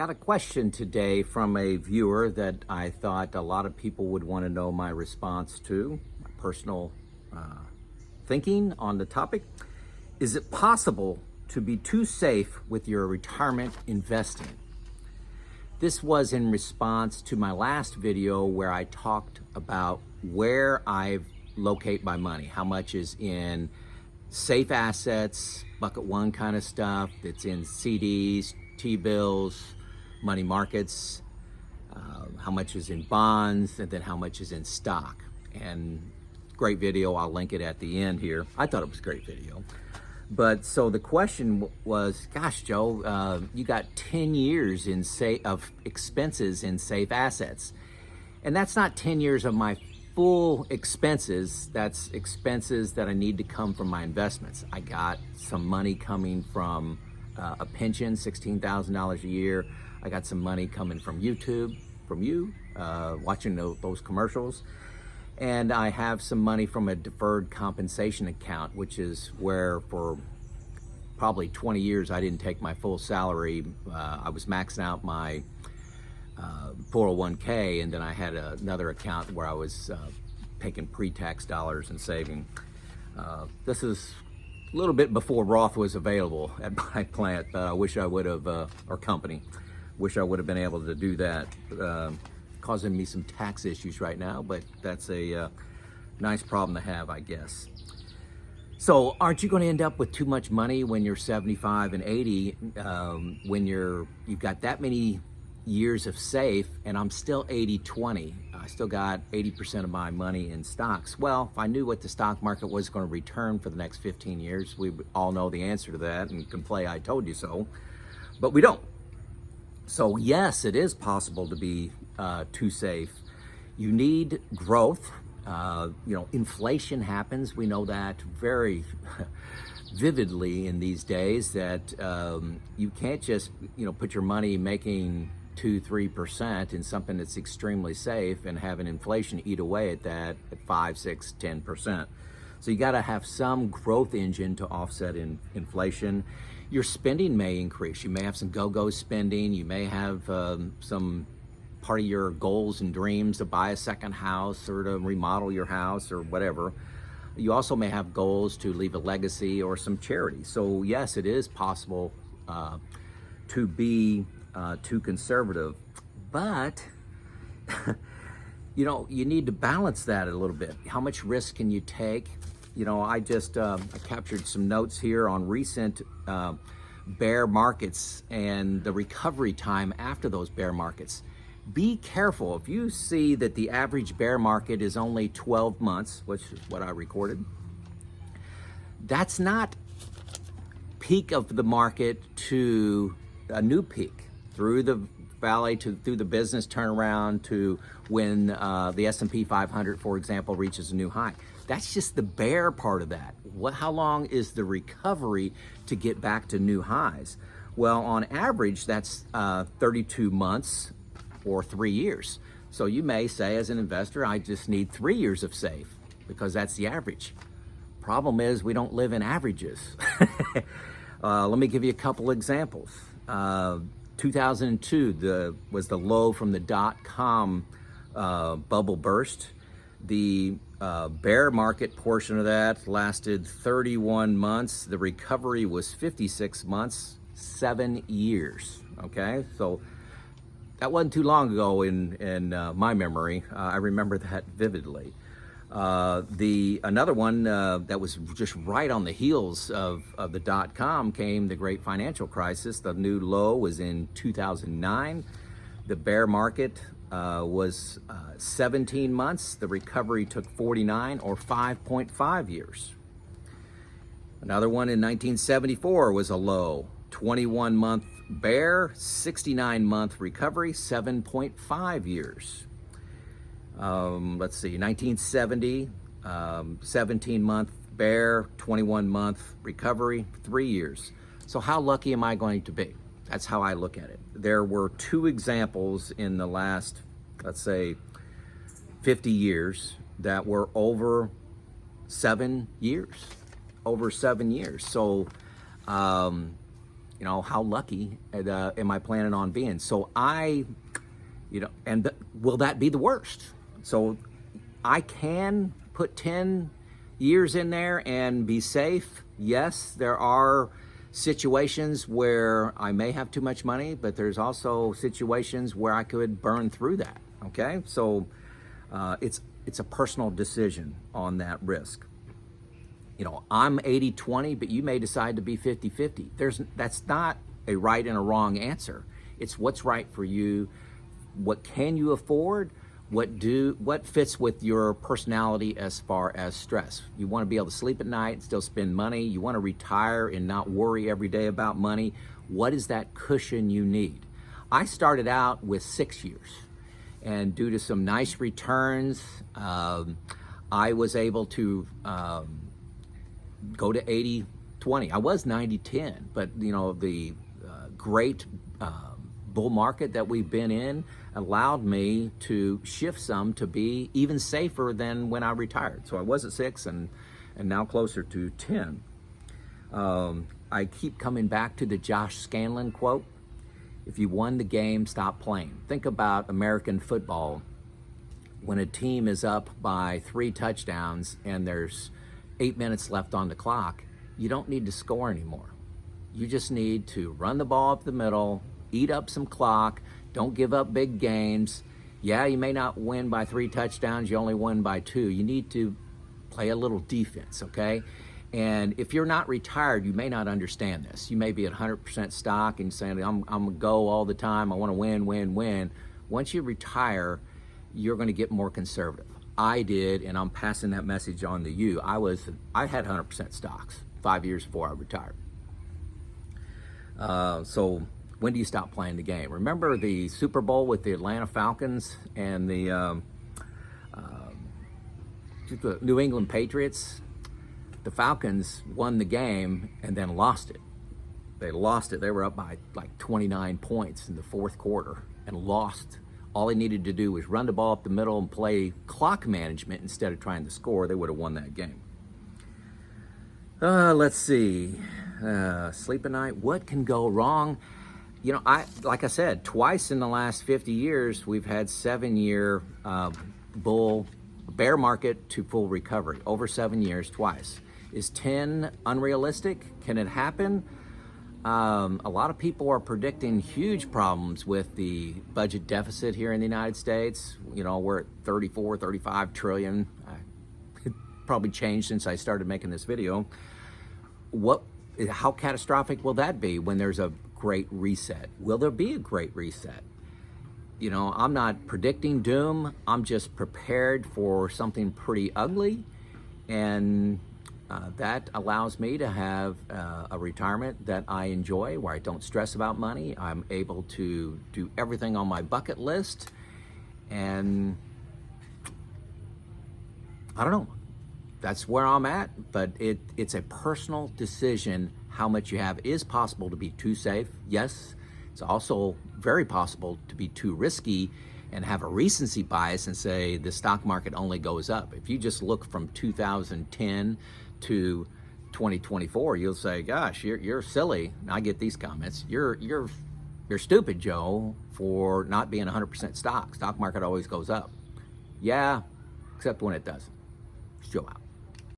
Got a question today from a viewer that I thought a lot of people would want to know my response to, my personal thinking on the topic. Is it possible to be too safe with your retirement investing? This was in response to my last video where I talked about where I locate my money, how much is in safe assets, bucket one kind of stuff, that's in CDs, T-bills, money markets, how much is in bonds, and then how much is in stock. And great video, I'll link it at the end here. I thought it was a great video. But so the question was, gosh, Joe, you got 10 years of expenses in safe assets. And that's not 10 years of my full expenses. That's expenses that I need to come from my investments. I got some money coming from a pension, $16,000 a year. I got some money coming from YouTube, from you, watching those commercials. And I have some money from a deferred compensation account, which is where for probably 20 years I didn't take my full salary. I was maxing out my 401k, and then I had another account where I was taking pre-tax dollars and saving. This is a little bit before Roth was available at my plant. I wish I would have, or company, wish I would have been able to do that. Causing me some tax issues right now, but that's a nice problem to have, I guess. So aren't you going to end up with too much money when you're 75 and 80, when you've got that many years of safe, and I'm still 80-20. I still got 80% of my money in stocks. Well, if I knew what the stock market was going to return for the next 15 years, we all know the answer to that and can play I told you so, but we don't. So yes, it is possible to be too safe. You need growth. Inflation happens. We know that very vividly in these days, that you can't just put your money making 2-3% in something that's extremely safe and have an inflation eat away at that at 5, 6, 10%. So you got to have some growth engine to offset inflation. Your spending may increase. You may have some go-go spending. You may have some part of your goals and dreams to buy a second house or to remodel your house or whatever. You also may have goals to leave a legacy or some charity. So yes, it is possible to be too conservative, but you need to balance that a little bit. How much risk can you take? I just I captured some notes here on recent bear markets and the recovery time after those bear markets. Be careful. If you see that the average bear market is only 12 months, which is what I recorded, that's not peak of the market to a new peak, through the valley through the business turnaround to when the S&P 500, for example, reaches a new high. That's just the bear part of that. How long is the recovery to get back to new highs? Well, on average, that's 32 months or 3 years. So you may say, as an investor, I just need 3 years of safe because that's the average. Problem is, we don't live in averages. Let me give you a couple examples. 2002 was the low from the dot-com bubble burst. The bear market portion of that lasted 31 months. The recovery was 56 months, 7 years. Okay, so that wasn't too long ago in my memory. I remember that vividly. Another one that was just right on the heels of the dot-com came the great financial crisis. The new low was in 2009. The bear market was 17 months. The recovery took 49 or 5.5 years. Another one in 1974 was a low, 21-month bear, 69-month recovery, 7.5 years. Let's see, 1970, 17-month bear, 21-month recovery, 3 years. So how lucky am I going to be? That's how I look at it. There were 2 examples in the last, let's say, 50 years that were over 7 years. So how lucky am I planning on being? So will that be the worst? So I can put 10 years in there and be safe. Yes, there are situations where I may have too much money, but there's also situations where I could burn through that. Okay, so it's a personal decision on that risk. I'm 80-20, but you may decide to be 50-50. That's not a right and a wrong answer. It's what's right for you. What can you afford? What fits with your personality as far as stress? You want to be able to sleep at night and still spend money. You want to retire and not worry every day about money. What is that cushion you need? I started out with 6 years, and due to some nice returns, I was able to go to 80-20. I was 90-10, but the great bull market that we've been in allowed me to shift some to be even safer than when I retired. So I was at 6 and now closer to 10. I keep coming back to the Josh Scanlon quote. If you won the game, stop playing. Think about American football. When a team is up by 3 touchdowns and there's 8 minutes left on the clock, you don't need to score anymore. You just need to run the ball up the middle, eat up some clock, don't give up big gains. Yeah, you may not win by 3 touchdowns, you only win by 2. You need to play a little defense, okay? And if you're not retired, you may not understand this. You may be at 100% stock and saying, I'm gonna go all the time, I wanna win, win, win. Once you retire, you're gonna get more conservative. I did, and I'm passing that message on to you. I had 100% stocks 5 years before I retired. So when do you stop playing the game? Remember the Super Bowl with the Atlanta Falcons and the New England Patriots? The Falcons won the game and then lost it. They lost it. They were up by like 29 points in the fourth quarter and lost. All they needed to do was run the ball up the middle and play clock management instead of trying to score. They would have won that game. Let's see. Sleep at night. What can go wrong? Like I said, twice in the last 50 years, we've had 7-year bear market to full recovery. Over 7 years, twice. Is 10 unrealistic? Can it happen? A lot of people are predicting huge problems with the budget deficit here in the United States. We're at 34, 35 trillion. It probably changed since I started making this video. How catastrophic will that be when there's a great reset? Will there be a great reset? I'm not predicting doom. I'm just prepared for something pretty ugly, and that allows me to have a retirement that I enjoy, where I don't stress about money. I'm able to do everything on my bucket list, and I don't know. That's where I'm at, but it's a personal decision how much you have. It is possible to be too safe. Yes, it's also very possible to be too risky and have a recency bias and say the stock market only goes up. If you just look from 2010 to 2024, you'll say, gosh, you're silly. And I get these comments. You're stupid, Joe, for not being 100% stock. Stock market always goes up. Yeah, except when it doesn't. It's Joe out.